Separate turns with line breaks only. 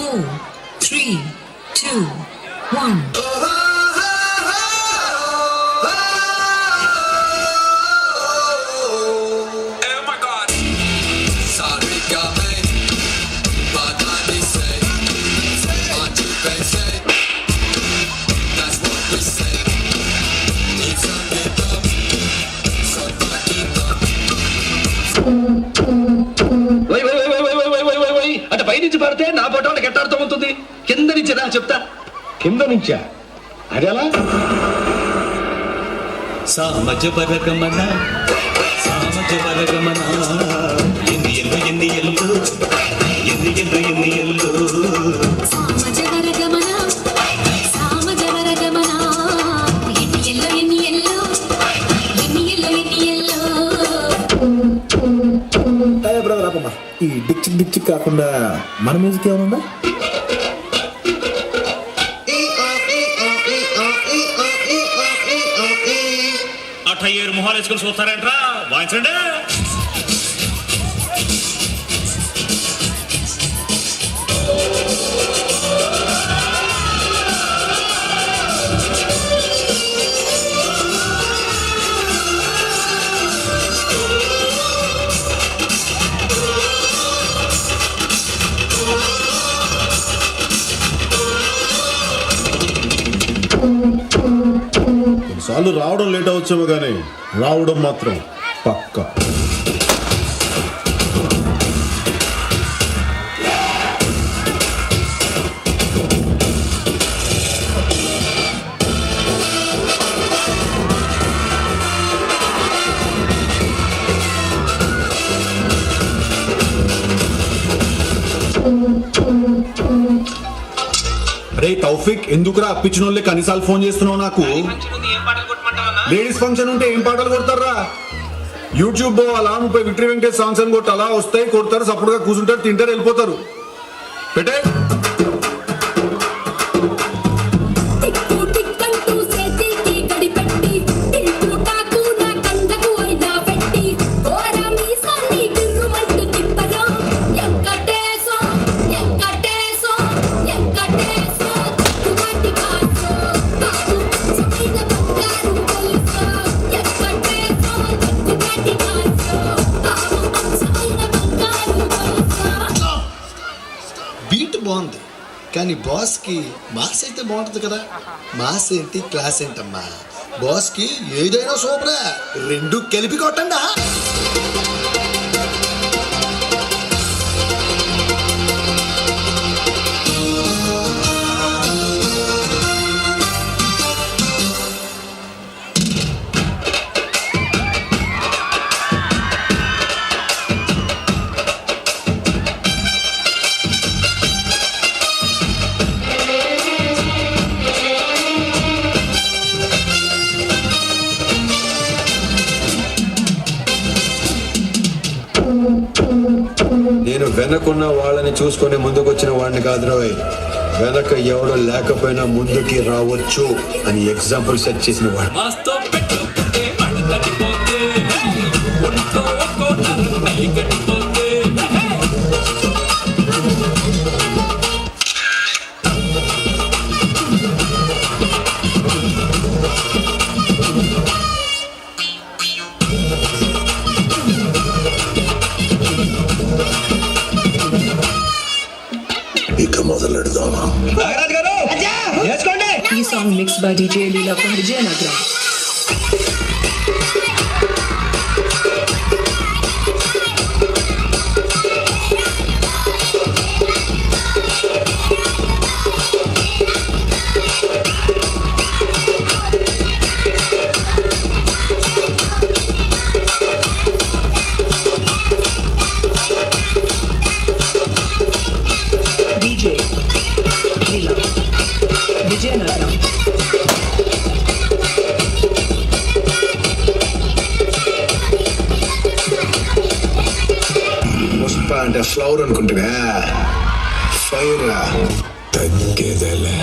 4, 3, 2, 1.
అంటే పైనుంచి పడితే నా పొట్టవాళ్ళకి ఎట్లా అర్థం అవుతుంది? కింద నుంచి రా చెప్తా.
కింద నుంచా? అది ఎలా?
సామజ వరగమన సామజ వరగమన ఎన్ని ఎల్లు ఎన్ని ఎల్లు ఎన్ని ఎల్లు ఎన్ని ఎల్లు
సామజ వరగమన సామజ వరగమన ఎన్ని ఎల్లో ఎన్ని ఎల్లో ఎన్ని ఎల్లో ఎన్ని ఎల్లో.
బ్రదర్ ఆపమ్మా. ఈ డిక్చిక్ డిక్చిక్ కాకుండా మన మ్యూజిక్ ఏమన్నా?
అట్టయ్యేరు మొహాలు వేసుకొని చూస్తారంట్రా, వాయించండి.
కొన్నిసార్లు రావడం లేట్ అవచ్చేమో కానీ రావడం మాత్రం పక్కా. రే తౌఫిక్, ఎందుకురా అప్పించిన వాళ్ళే కనీసాలు ఫోన్ చేస్తున్నావు నాకు? లేడీస్ ఫంక్షన్ ఉంటే ఏం పాటలు కొడతారా? యూట్యూబ్ అలా 30 విక్టరీ వెంకటేష్ సాంగ్స్ అని కొట్టి అలా వస్తాయి, కొడతారు, సపోర్ట్గా కూర్చుంటారు, తింటారు, వెళ్ళిపోతారు. పెట్టే
బీట్ బాగుంది కానీ బాస్కి మాస్ అయితే బాగుంటుంది కదా. మాస్ ఏంటి క్లాస్ ఏంటమ్మా? బాస్కి ఏదైనా సూపరే, రెండు కలిపి కొట్టండా.
నేను వెనకున్న వాళ్ళని చూసుకొని ముందుకొచ్చిన వాడిని కాదు రోయ్. వెనక ఎవడో లేకపోయినా ముందుకి రావచ్చు అని ఎగ్జాంపుల్ సెట్ చేసిన వాడు. ఇక మొదలెడదామా?
ఈ song mix by DJ Leela from Vijayanagaram. DJ Leela Vijayanagaram.
Pushpa అంటే ఫ్లవర్ అనుకుంటున్నా, ఫైర్ తగ్గేదేలే.